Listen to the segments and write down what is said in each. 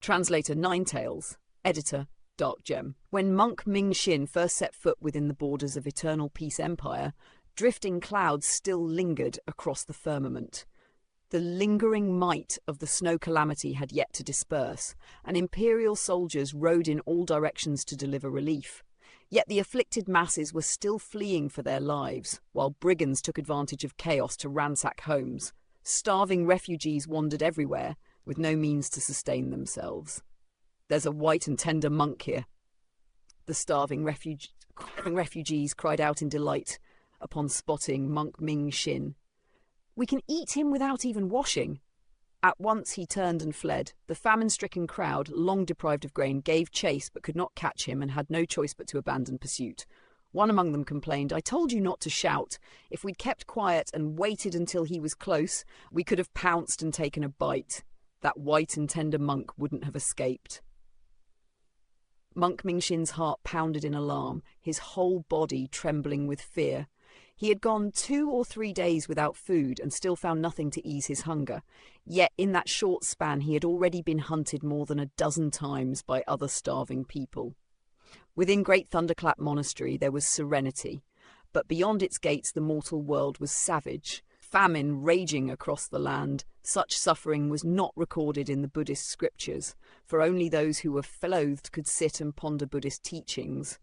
Translator Ninetales. Editor Dark Gem. When Monk Ming-Shin first set foot within the borders of Eternal Peace Empire, drifting clouds still lingered across the firmament. The lingering might of the snow calamity had yet to disperse, and Imperial soldiers rode in all directions to deliver relief. Yet the afflicted masses were still fleeing for their lives, while brigands took advantage of chaos to ransack homes. Starving refugees wandered everywhere, with no means to sustain themselves. "There's a white and tender monk here," the starving refugees cried out in delight upon spotting Monk Ming-Shin. "We can eat him without even washing." At once he turned and fled. The famine-stricken crowd, long deprived of grain, gave chase but could not catch him and had no choice but to abandon pursuit. One among them complained, "I told you not to shout. If we'd kept quiet and waited until he was close, we could have pounced and taken a bite. That white and tender monk wouldn't have escaped." Monk Ming-Shin's heart pounded in alarm, his whole body trembling with fear. He had gone 2 or 3 days without food and still found nothing to ease his hunger. Yet in that short span he had already been hunted more than a dozen times by other starving people. Within Great Thunderclap Monastery there was serenity, but beyond its gates the mortal world was savage. Famine raging across the land, such suffering was not recorded in the Buddhist scriptures, for only those who were clothed could sit and ponder Buddhist teachings.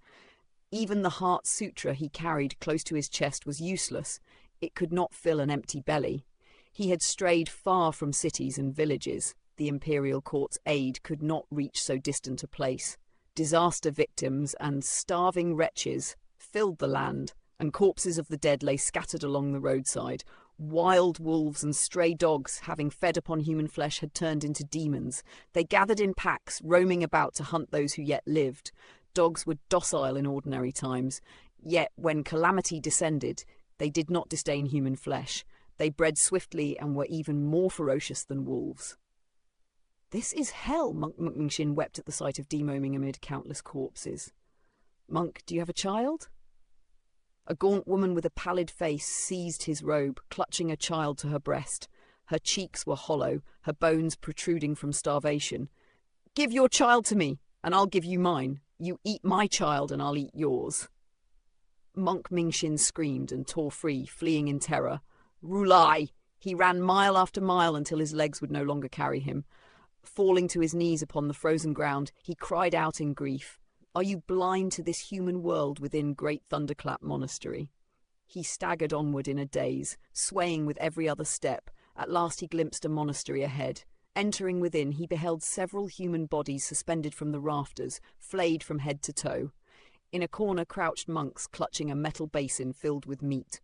Even the Heart Sutra he carried close to his chest was useless. It could not fill an empty belly. He had strayed far from cities and villages. The imperial court's aid could not reach so distant a place. Disaster victims and starving wretches filled the land, and corpses of the dead lay scattered along the roadside. Wild wolves and stray dogs, having fed upon human flesh, had turned into demons. They gathered in packs, roaming about to hunt those who yet lived. Dogs were docile in ordinary times, yet when calamity descended, they did not disdain human flesh. They bred swiftly and were even more ferocious than wolves. "This is hell," Monk Ming-Shin wept at the sight of demoming amid countless corpses. "Monk, do you have a child?" A gaunt woman with a pallid face seized his robe, clutching a child to her breast. Her cheeks were hollow, her bones protruding from starvation. "Give your child to me, and I'll give you mine. You eat my child, and I'll eat yours." Monk Ming-Shin screamed and tore free, fleeing in terror. Rulai! He ran mile after mile until his legs would no longer carry him. Falling to his knees upon the frozen ground, he cried out in grief, "Are you blind to this human world within Great Thunderclap Monastery?" He staggered onward in a daze, swaying with every other step. At last he glimpsed a monastery ahead. Entering within, he beheld several human bodies suspended from the rafters, flayed from head to toe. In a corner crouched monks clutching a metal basin filled with meat.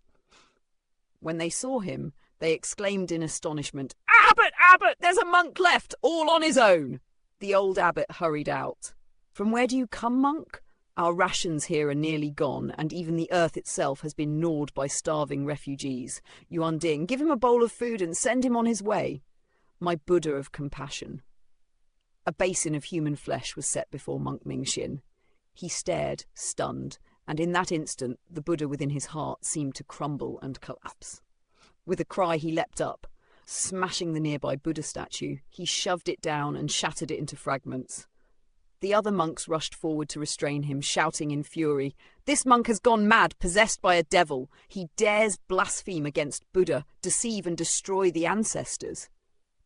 When they saw him, they exclaimed in astonishment, "Abbot, Abbot, there's a monk left, all on his own!" The old abbot hurried out. "From where do you come, monk? Our rations here are nearly gone, and even the earth itself has been gnawed by starving refugees. Yuan Ding, give him a bowl of food and send him on his way." My Buddha of compassion. A basin of human flesh was set before Monk Ming-Shin. He stared, stunned, and in that instant the Buddha within his heart seemed to crumble and collapse. With a cry he leapt up. Smashing the nearby Buddha statue, he shoved it down and shattered it into fragments. The other monks rushed forward to restrain him, shouting in fury, "This monk has gone mad, possessed by a devil. He dares blaspheme against Buddha, deceive and destroy the ancestors."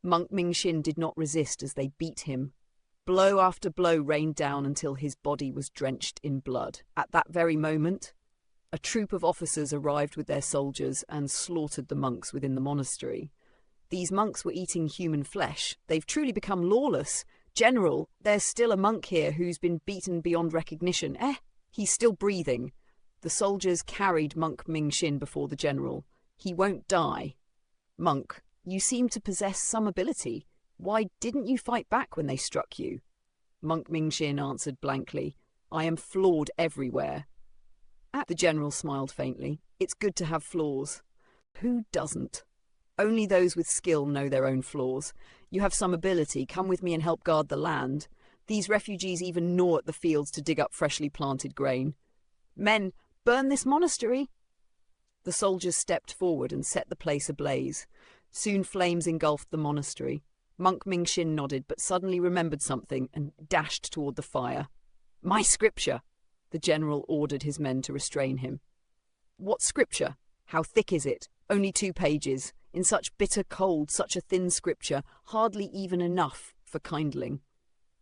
Monk Ming-Shin did not resist as they beat him. Blow after blow rained down until his body was drenched in blood. At that very moment, a troop of officers arrived with their soldiers and slaughtered the monks within the monastery. These monks were eating human flesh. They've truly become lawless. "General, there's still a monk here who's been beaten beyond recognition." He's still breathing." The soldiers carried Monk Ming-Shin before the general. "He won't die." "Monk, you seem to possess some ability. Why didn't you fight back when they struck you?" Monk Ming-Shin answered blankly, "I am flawed everywhere." The general smiled faintly. "It's good to have flaws." "Who doesn't? Only those with skill know their own flaws. You have some ability. Come with me and help guard the land. These refugees even gnaw at the fields to dig up freshly planted grain." "Men, burn this monastery!" The soldiers stepped forward and set the place ablaze. Soon flames engulfed the monastery. Monk Mingxin nodded, but suddenly remembered something and dashed toward the fire. "My scripture!" The general ordered his men to restrain him. "What scripture? How thick is it? Only 2 pages. In such bitter cold, such a thin scripture, hardly even enough for kindling."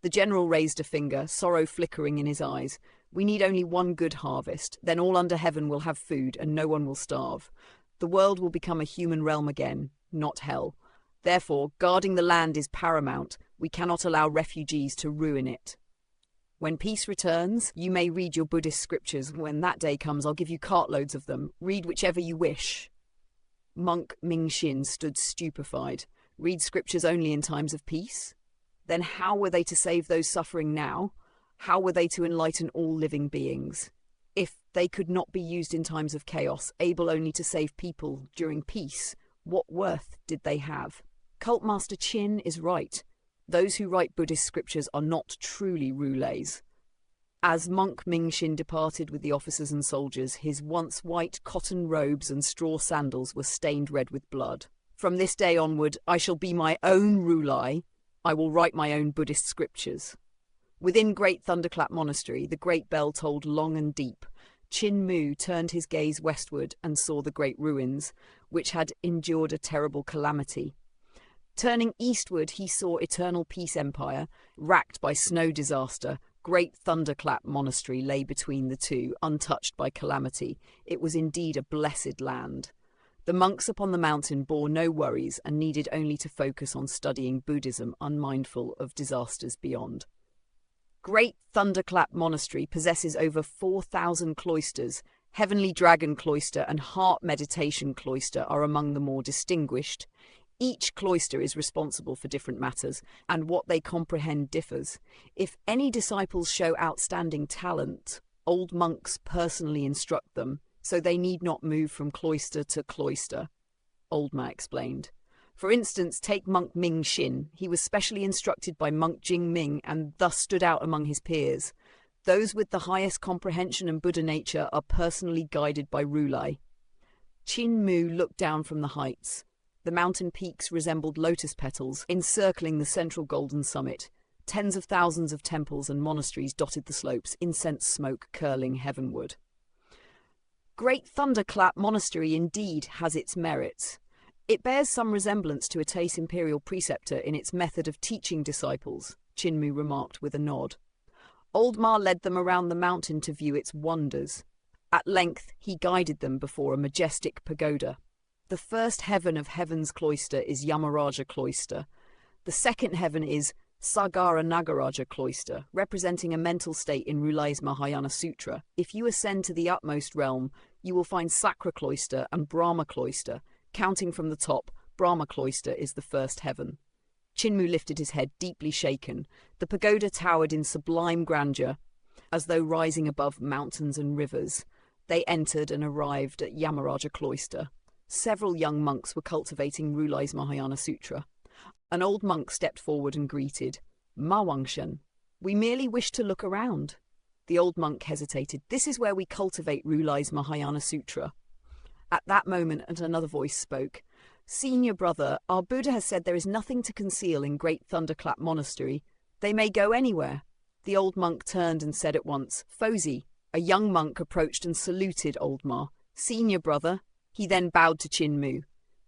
The general raised a finger, sorrow flickering in his eyes. "We need only 1 good harvest. Then all under heaven will have food, and no one will starve. The world will become a human realm again, not hell. Therefore, guarding the land is paramount. We cannot allow refugees to ruin it. When peace returns, you may read your Buddhist scriptures. When that day comes, I'll give you cartloads of them. Read whichever you wish." Monk Mingxin stood stupefied. Read scriptures only in times of peace? Then how were they to save those suffering now? How were they to enlighten all living beings? If they could not be used in times of chaos, able only to save people during peace, what worth did they have? Cult Master Qin is right. Those who write Buddhist scriptures are not truly Rulays. As Monk Mingxin departed with the officers and soldiers, his once white cotton robes and straw sandals were stained red with blood. "From this day onward, I shall be my own Rulai. I will write my own Buddhist scriptures." Within Great Thunderclap Monastery, the great bell tolled long and deep. Qin Mu turned his gaze westward and saw the great ruins, which had endured a terrible calamity. Turning eastward, he saw Eternal Peace Empire, racked by snow disaster. Great Thunderclap Monastery lay between the two, untouched by calamity. It was indeed a blessed land. The monks upon the mountain bore no worries and needed only to focus on studying Buddhism, unmindful of disasters beyond. Great Thunderclap Monastery possesses over 4,000 cloisters. Heavenly Dragon Cloister and Heart Meditation Cloister are among the more distinguished. Each cloister is responsible for different matters, and what they comprehend differs. If any disciples show outstanding talent, old monks personally instruct them, so they need not move from cloister to cloister, Old Ma explained. For instance, take Monk Mingxin. He was specially instructed by Monk Jingming and thus stood out among his peers. Those with the highest comprehension and Buddha nature are personally guided by Rulai. Qin Mu looked down from the heights. The mountain peaks resembled lotus petals, encircling the central golden summit. Tens of thousands of temples and monasteries dotted the slopes, incense smoke curling heavenward. Great Thunderclap Monastery indeed has its merits. It bears some resemblance to a Tace imperial preceptor in its method of teaching disciples, Qin Mu remarked with a nod. Old Ma led them around the mountain to view its wonders. At length he guided them before a majestic pagoda. The first heaven of Heaven's Cloister is Yamaraja Cloister. The second heaven is Sagara Nagaraja Cloister, representing a mental state in Rulai's Mahayana Sutra. If you ascend to the utmost realm, you will find Sakra Cloister and Brahma Cloister. Counting from the top, Brahma Cloister is the first heaven. Qin Mu lifted his head, deeply shaken. The pagoda towered in sublime grandeur, as though rising above mountains and rivers. They entered and arrived at Yamaraja Cloister. Several young monks were cultivating Rulai's Mahayana Sutra. An old monk stepped forward and greeted. "Ma Wangshen, we merely wish to look around." The old monk hesitated. "This is where we cultivate Rulai's Mahayana Sutra." At that moment, another voice spoke. "Senior brother, our Buddha has said there is nothing to conceal in Great Thunderclap Monastery. They may go anywhere." The old monk turned and said at once, "Fozi." A young monk approached and saluted Old Ma. "Senior brother." He then bowed to Qin Mu.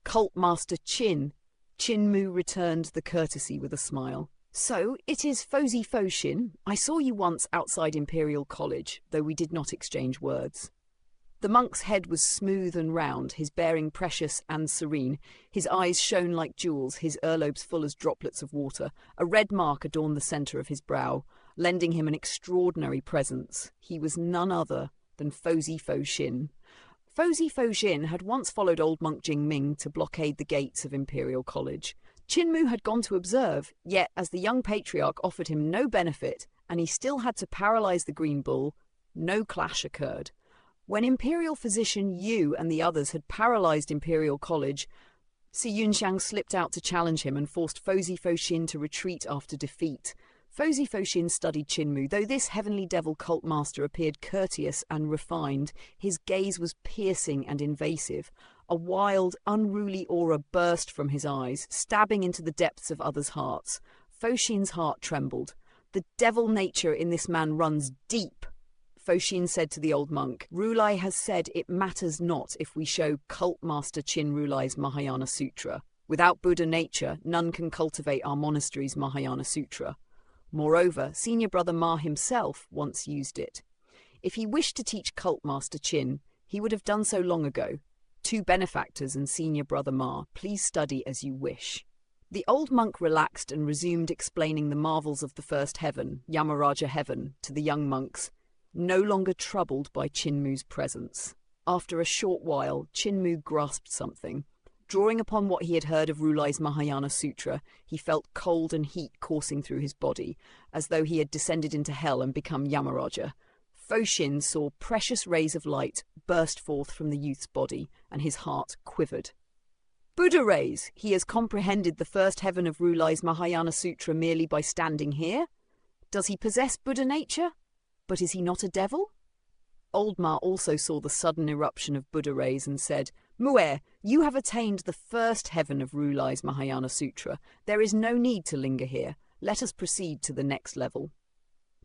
"Cult Master Qin." Qin Mu returned the courtesy with a smile. "So, it is Fozi Foshin. I saw you once outside Imperial College, though we did not exchange words." The monk's head was smooth and round, his bearing precious and serene. His eyes shone like jewels, his earlobes full as droplets of water. A red mark adorned the centre of his brow, lending him an extraordinary presence. He was none other than Fozi Foshin. Fozi Foshin had once followed old Monk Jingming to blockade the gates of Imperial College. Qin Mu had gone to observe, yet as the young patriarch offered him no benefit, and he still had to paralyze the Green Bull, no clash occurred. When Imperial Physician Yu and the others had paralyzed Imperial College, Si Yunxiang slipped out to challenge him and forced Fozi Foshin to retreat after defeat. Fozi Foshin studied Qin Mu. Though this heavenly devil cult master appeared courteous and refined, his gaze was piercing and invasive. A wild, unruly aura burst from his eyes, stabbing into the depths of others' hearts. Foshin's heart trembled. The devil nature in this man runs deep. Foshin said to the old monk, "Rulai has said it matters not if we show cult master Chin Rulai's Mahayana Sutra. Without Buddha nature, none can cultivate our monastery's Mahayana Sutra. Moreover, senior brother Ma himself once used it. If he wished to teach cult master Chin, he would have done so long ago. Two benefactors and senior brother Ma, please study as you wish." The old monk relaxed and resumed explaining the marvels of the first heaven, Yamaraja heaven, to the young monks, no longer troubled by Chinmu's presence. After a short while, Chinmu grasped something. Drawing upon what he had heard of Rulai's Mahayana Sutra, he felt cold and heat coursing through his body, as though he had descended into hell and become Yamaraja. Foshin saw precious rays of light burst forth from the youth's body, and his heart quivered. Buddha rays! He has comprehended the first heaven of Rulai's Mahayana Sutra merely by standing here? Does he possess Buddha nature? But is he not a devil? Old Ma also saw the sudden eruption of Buddha rays and said, "Mu'er, you have attained the first heaven of Rulai's Mahayana Sutra. There is no need to linger here. Let us proceed to the next level."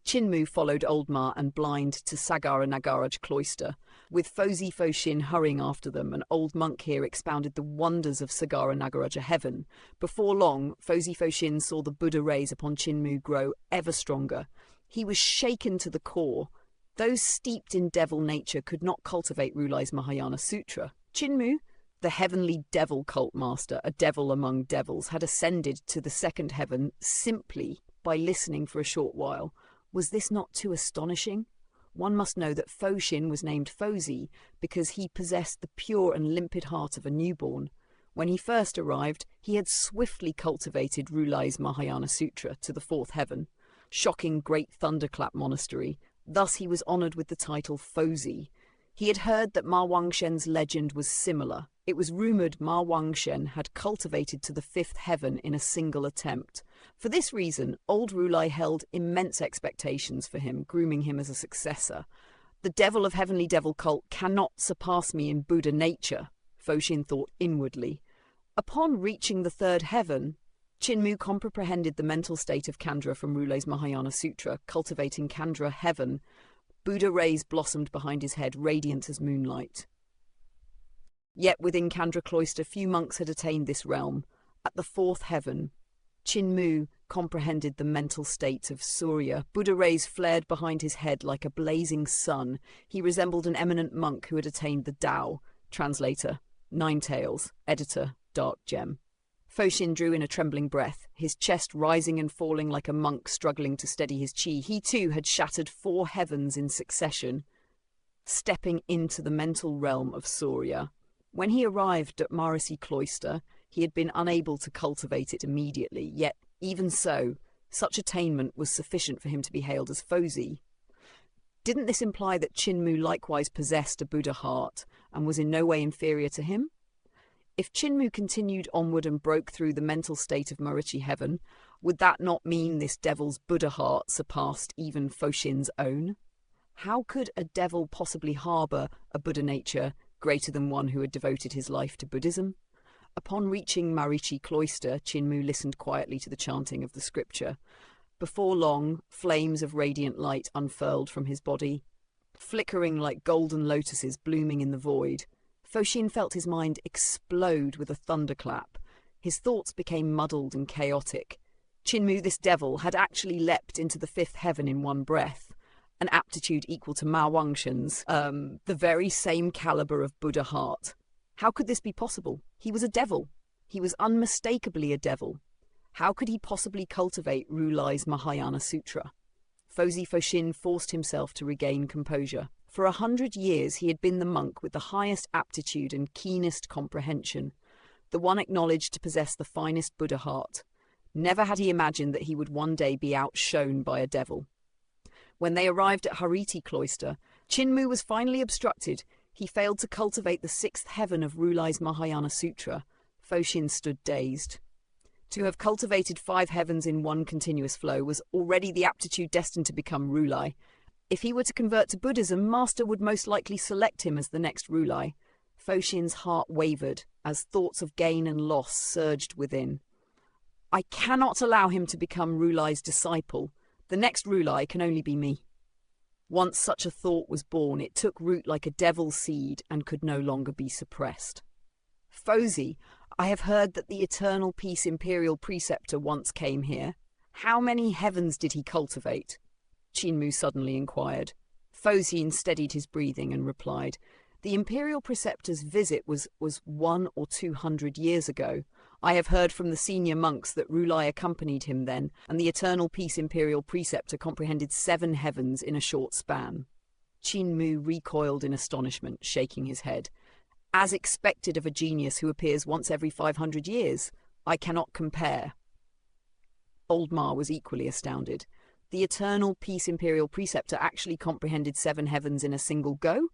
Chinmu followed Old Ma and Blind to Sagara Nagaraj cloister, with Fozi Foshin hurrying after them. An old monk here expounded the wonders of Sagara Nagaraja heaven. Before long, Fozi Foshin saw the Buddha rays upon Chinmu grow ever stronger. He was shaken to the core. Those steeped in devil nature could not cultivate Rulai's Mahayana Sutra. Chinmu, the heavenly devil cult master, a devil among devils, had ascended to the second heaven simply by listening for a short while. Was this not too astonishing? One must know that Foshin was named Fozi because he possessed the pure and limpid heart of a newborn. When he first arrived, he had swiftly cultivated Rulai's Mahayana Sutra to the fourth heaven, shocking Great Thunderclap Monastery. Thus he was honoured with the title Fozi. He had heard that Ma Wangshen's legend was similar. It was rumoured Ma Wangshen had cultivated to the fifth heaven in a single attempt. For this reason, old Rulai held immense expectations for him, grooming him as a successor. "The devil of heavenly devil cult cannot surpass me in Buddha nature," Foshin thought inwardly. Upon reaching the third heaven, Chinmu comprehended the mental state of Khandra from Rulai's Mahayana Sutra, cultivating Khandra heaven. Buddha rays blossomed behind his head, radiant as moonlight. Yet within Khandra cloister few monks had attained this realm. At the fourth heaven, Chinmu comprehended the mental state of Surya. Buddha rays flared behind his head like a blazing sun. He resembled an eminent monk who had attained the Tao. Translator, Nine Tails. Editor, Dark Gem. Foshin drew in a trembling breath, his chest rising and falling like a monk struggling to steady his chi. He too had shattered 4 heavens in succession, stepping into the mental realm of Surya. When he arrived at Maharishi Cloister, he had been unable to cultivate it immediately, yet, even so, such attainment was sufficient for him to be hailed as Fozi. Didn't this imply that Chinmu likewise possessed a Buddha heart and was in no way inferior to him? If Chinmu continued onward and broke through the mental state of Maharishi heaven, would that not mean this devil's Buddha heart surpassed even Foshin's own? How could a devil possibly harbour a Buddha nature greater than one who had devoted his life to Buddhism? Upon reaching Maharishi Cloister, Chinmu listened quietly to the chanting of the scripture. Before long, flames of radiant light unfurled from his body, flickering like golden lotuses blooming in the void. Foshin felt his mind explode with a thunderclap. His thoughts became muddled and chaotic. Chinmu, this devil, had actually leapt into the fifth heaven in one breath, an aptitude equal to Ma Wangshen's, the very same calibre of Buddha heart. How could this be possible? He was a devil. He was unmistakably a devil. How could he possibly cultivate Rulai's Mahayana Sutra? Fozi Foshin forced himself to regain composure. For 100 years he had been the monk with the highest aptitude and keenest comprehension, the one acknowledged to possess the finest Buddha heart. Never had he imagined that he would one day be outshone by a devil. When they arrived at Hariti Cloister, Chinmu was finally obstructed. He failed to cultivate the 6th heaven of Rulai's Mahayana Sutra. Foshin stood dazed. To have cultivated 5 heavens in one continuous flow was already the aptitude destined to become Rulai. If he were to convert to Buddhism, Master would most likely select him as the next Rulai. Phoshin's heart wavered as thoughts of gain and loss surged within. I cannot allow him to become Rulai's disciple. The next Rulai can only be me. Once such a thought was born, it took root like a devil's seed and could no longer be suppressed. Fozi, I have heard that the Eternal Peace Imperial Preceptor once came here. How many heavens did he cultivate? Qinmu suddenly inquired. Phosien steadied his breathing and replied, The Imperial Preceptor's visit was 100 or 200 years ago. I have heard from the senior monks that Rulai accompanied him then, and the Eternal Peace Imperial Preceptor comprehended 7 heavens in a short span. Qinmu recoiled in astonishment, shaking his head. As expected of a genius who appears once every 500 years, I cannot compare. Oldmar was equally astounded. The Eternal Peace Imperial Preceptor actually comprehended 7 heavens in a single go?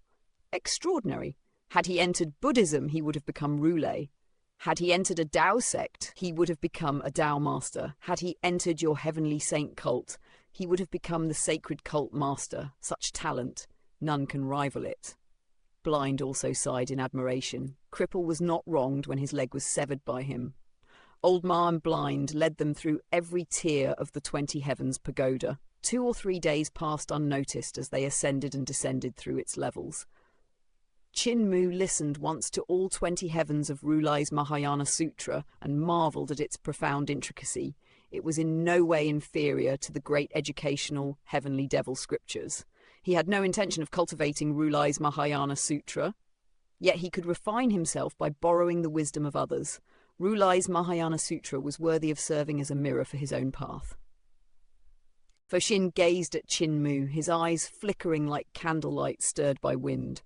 Extraordinary. Had he entered Buddhism, he would have become Rulai. Had he entered a Tao sect, he would have become a Tao master. Had he entered your heavenly saint cult, he would have become the sacred cult master. Such talent, none can rival it. Blind also sighed in admiration. Cripple was not wronged when his leg was severed by him. Oldmar and Blind led them through every tier of the 20 Heavens pagoda. 2 or 3 days passed unnoticed as they ascended and descended through its levels. Qinmu listened once to all 20 heavens of Rulai's Mahayana Sutra and marvelled at its profound intricacy. It was in no way inferior to the great educational heavenly devil scriptures. He had no intention of cultivating Rulai's Mahayana Sutra, yet he could refine himself by borrowing the wisdom of others. Rulai's Mahayana Sutra was worthy of serving as a mirror for his own path. Phoshin gazed at Qinmu, his eyes flickering like candlelight stirred by wind.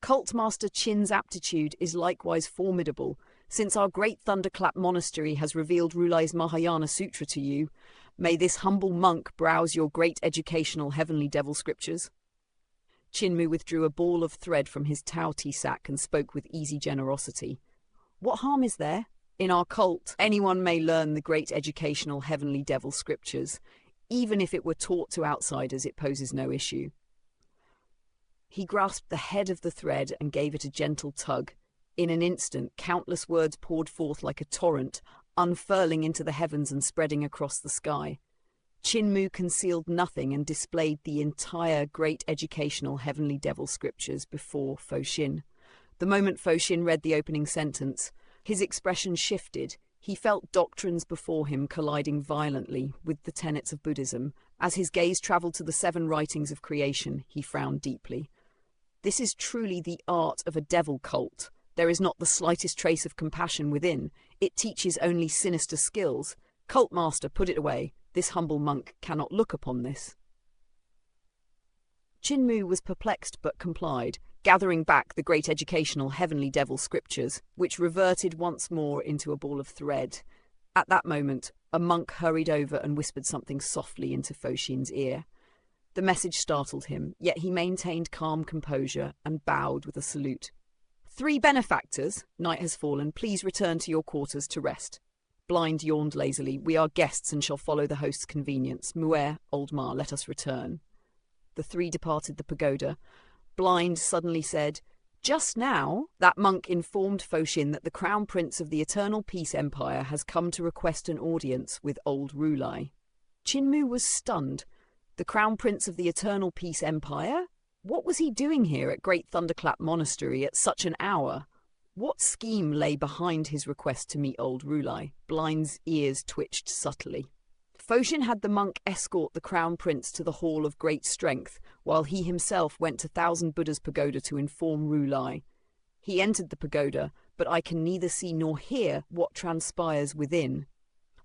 Cult Master Qin's aptitude is likewise formidable. Since our great Thunderclap Monastery has revealed Rulai's Mahayana Sutra to you, may this humble monk browse your great educational heavenly devil scriptures. Qinmu withdrew a ball of thread from his Tao tea sack and spoke with easy generosity. What harm is there? In our cult, anyone may learn the great educational heavenly devil scriptures. Even if it were taught to outsiders, it poses no issue. He grasped the head of the thread and gave it a gentle tug. In an instant, countless words poured forth like a torrent, unfurling into the heavens and spreading across the sky. Qinmu concealed nothing and displayed the entire great educational heavenly devil scriptures before Phoshin. The moment Phoshin read the opening sentence, his expression shifted. He felt doctrines before him colliding violently with the tenets of Buddhism. As his gaze travelled to the 7 writings of creation, he frowned deeply. This is truly the art of a devil cult. There is not the slightest trace of compassion within. It teaches only sinister skills. Cult master, put it away. This humble monk cannot look upon this. Qinmu was perplexed but complied, gathering back the great educational heavenly devil scriptures, which reverted once more into a ball of thread. At that moment, a monk hurried over and whispered something softly into Phoshin's ear. The message startled him, yet he maintained calm composure and bowed with a salute. 3 benefactors, night has fallen, please return to your quarters to rest. Blind yawned lazily. We are guests and shall follow the host's convenience. Mu'er, Oldmar, let us return. The 3 departed the pagoda. Blind suddenly said, Just now, that monk informed Phoshin that the Crown Prince of the Eternal Peace Empire has come to request an audience with old Rulai. Qinmu was stunned. The Crown Prince of the Eternal Peace Empire? What was he doing here at Great Thunderclap Monastery at such an hour? What scheme lay behind his request to meet old Rulai? Blind's ears twitched subtly. Phoshin had the monk escort the Crown Prince to the Hall of Great Strength, while he himself went to Thousand Buddha's pagoda to inform Rulai. He entered the pagoda, but I can neither see nor hear what transpires within.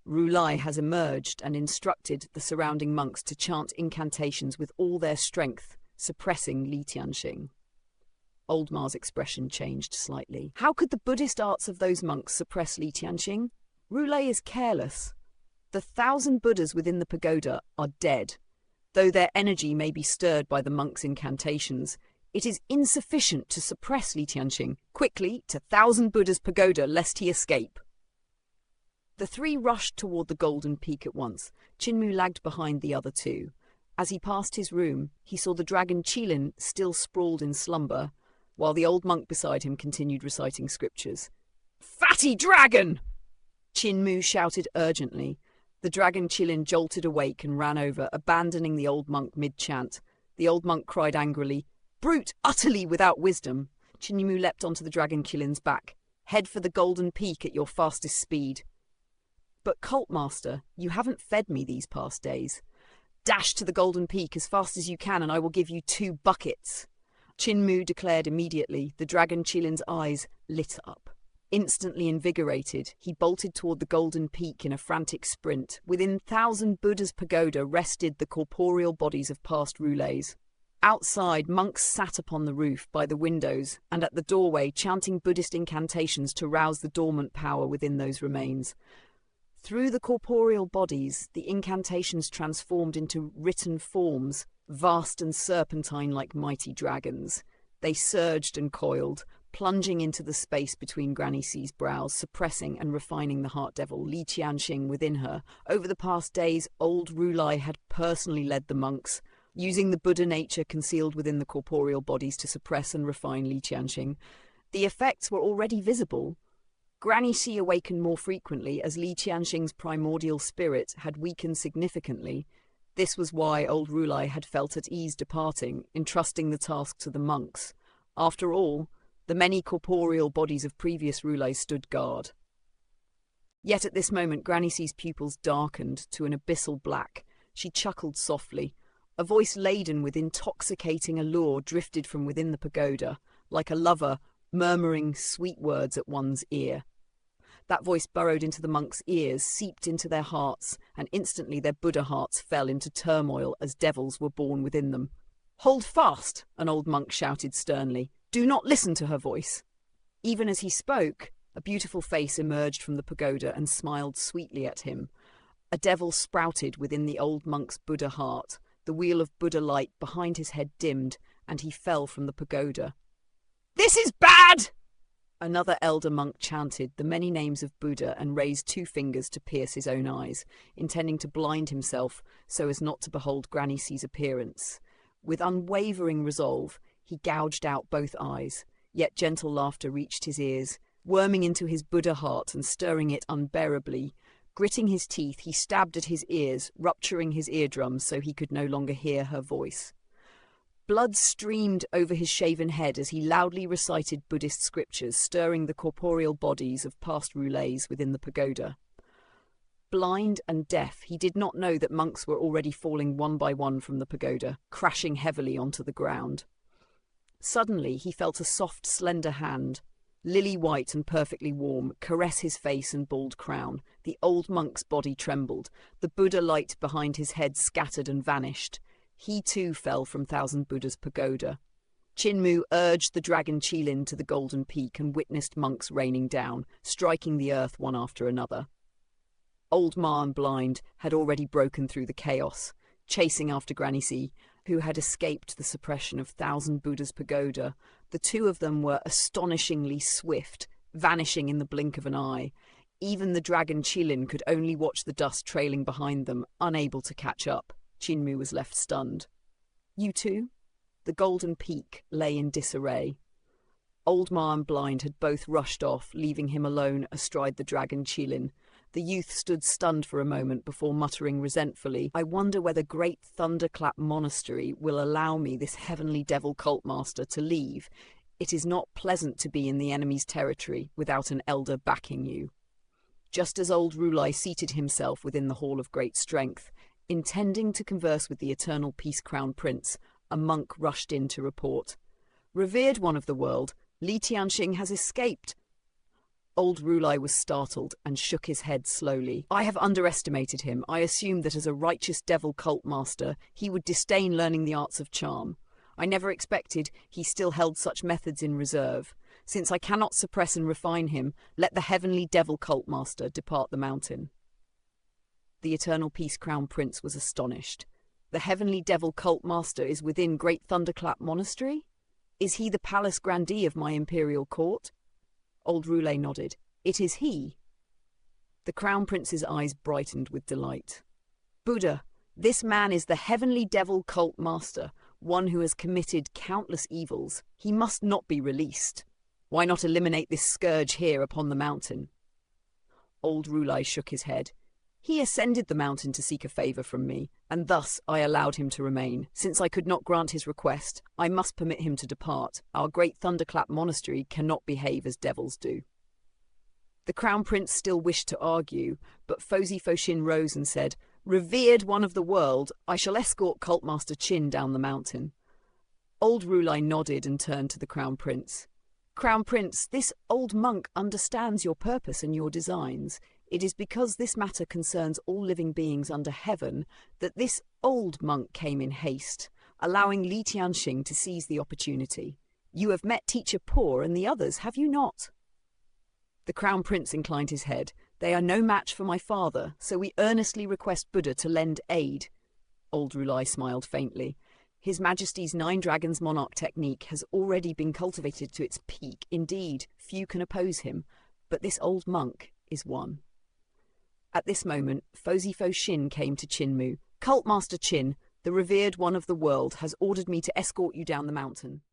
Rulai has emerged and instructed the surrounding monks to chant incantations with all their strength, suppressing Li Tianxing. Oldmar's expression changed slightly. How could the Buddhist arts of those monks suppress Li Tianxing? Rulai is careless. The 1,000 Buddhas within the pagoda are dead. Though their energy may be stirred by the monks' incantations, it is insufficient to suppress Li Tianxing. Quickly, to 1,000 Buddha's pagoda, lest he escape. The 3 rushed toward the Golden Peak at once. Qinmu lagged behind the other 2. As he passed his room, he saw the dragon Qilin still sprawled in slumber. while the old monk beside him continued reciting scriptures. "Fatty dragon!" Qin Mu shouted urgently. The dragon Qilin jolted awake and ran over, abandoning the old monk mid-chant. The old monk cried angrily, "Brute, utterly without wisdom!" Qin Mu leapt onto the dragon Qilin's back. "Head for the Golden Peak at your fastest speed." "But Cult Master, you haven't fed me these past days." "Dash to the Golden Peak as fast as you can and I will give you 2 buckets." Qin Mu declared immediately. The dragon Qilin's eyes lit up. Instantly invigorated, he bolted toward the Golden Peak in a frantic sprint. Within 1,000 Buddha's pagoda rested the corporeal bodies of past roules. Outside, monks sat upon the roof, by the windows, and at the doorway, chanting Buddhist incantations to rouse the dormant power within those remains. Through the corporeal bodies, the incantations transformed into written forms, vast and serpentine like mighty dragons. They surged and coiled, plunging into the space between Granny C's brows, suppressing and refining the heart devil, Li Qianxing, within her. Over the past days, old Rulai had personally led the monks, using the Buddha nature concealed within the corporeal bodies to suppress and refine Li Qianxing. The effects were already visible. Granny C awakened more frequently as Li Qianxing's primordial spirit had weakened significantly. This was why old Rulai had felt at ease departing, entrusting the task to the monks. After all, the many corporeal bodies of previous Rulais stood guard. Yet at this moment Granny C's pupils darkened to an abyssal black. She chuckled softly. A voice laden with intoxicating allure drifted from within the pagoda, like a lover murmuring sweet words at one's ear. That voice burrowed into the monks' ears, seeped into their hearts, and instantly their Buddha hearts fell into turmoil as devils were born within them. "Hold fast!" an old monk shouted sternly. "Do not listen to her voice." Even as he spoke, a beautiful face emerged from the pagoda and smiled sweetly at him. A devil sprouted within the old monk's Buddha heart. The wheel of Buddha light behind his head dimmed, and he fell from the pagoda. "This is bad!" Another elder monk chanted the many names of Buddha and raised 2 fingers to pierce his own eyes, intending to blind himself so as not to behold Granny C's appearance. With unwavering resolve, he gouged out both eyes, yet gentle laughter reached his ears, worming into his Buddha heart and stirring it unbearably. Gritting his teeth, he stabbed at his ears, rupturing his eardrums so he could no longer hear her voice. Blood streamed over his shaven head as he loudly recited Buddhist scriptures, stirring the corporeal bodies of past roules within the pagoda. Blind and deaf, he did not know that monks were already falling one by one from the pagoda, crashing heavily onto the ground. Suddenly, he felt a soft, slender hand, lily-white and perfectly warm, caress his face and bald crown. The old monk's body trembled. The Buddha light behind his head scattered and vanished. He too fell from 1,000 Buddha's pagoda. Qin Mu urged the dragon Qilin to the Golden Peak and witnessed monks raining down, striking the earth one after another. Old Ma and Blind had already broken through the chaos, chasing after Granny C, who had escaped the suppression of 1,000 Buddha's pagoda. The 2 of them were astonishingly swift, vanishing in the blink of an eye. Even the dragon Qilin could only watch the dust trailing behind them, unable to catch up. Qin Mu was left stunned. "You too?" The Golden Peak lay in disarray. Old Ma and Blind had both rushed off, leaving him alone astride the dragon Qilin. The youth stood stunned for a moment before muttering resentfully, "I wonder whether Great Thunderclap Monastery will allow me, this heavenly devil cult master, to leave. It is not pleasant to be in the enemy's territory without an elder backing you." Just as old Rulai seated himself within the Hall of Great Strength, intending to converse with the Eternal Peace Crown Prince, a monk rushed in to report. "Revered one of the world, Li Qianxing has escaped." Old Rulai was startled and shook his head slowly. "I have underestimated him. I assumed that as a righteous devil cult master, he would disdain learning the arts of charm. I never expected he still held such methods in reserve. Since I cannot suppress and refine him, let the heavenly devil cult master depart the mountain." The Eternal Peace Crown Prince was astonished. "The heavenly devil cult master is within Great Thunderclap Monastery? Is he the palace grandee of my imperial court?" Old Rulai nodded. "It is he." The Crown Prince's eyes brightened with delight. "Buddha, this man is the heavenly devil cult master. one who has committed countless evils. He must not be released. Why not eliminate this scourge here upon the mountain?" Old Rulai shook his head. "He ascended the mountain to seek a favour from me, and thus I allowed him to remain. Since I could not grant his request, I must permit him to depart. Our great Thunderclap monastery cannot behave as devils do." The Crown Prince still wished to argue, but Fozi Foshin rose and said, "Revered one of the world, I shall escort Cultmaster Qin down the mountain." Old Rulai nodded and turned to the Crown Prince. "Crown Prince, this old monk understands your purpose and your designs. It is because this matter concerns all living beings under heaven that this old monk came in haste, allowing Li Tianxing to seize the opportunity. You have met Teacher Poor and the others, have you not?" The Crown Prince inclined his head. "They are no match for my father, so we earnestly request Buddha to lend aid." Old Rulai smiled faintly. "His Majesty's 9 Dragons Monarch technique has already been cultivated to its peak. Indeed, few can oppose him, but this old monk is one." At this moment, Fozi Foshin came to Qinmu. "Cultmaster Qin, the revered one of the world, has ordered me to escort you down the mountain."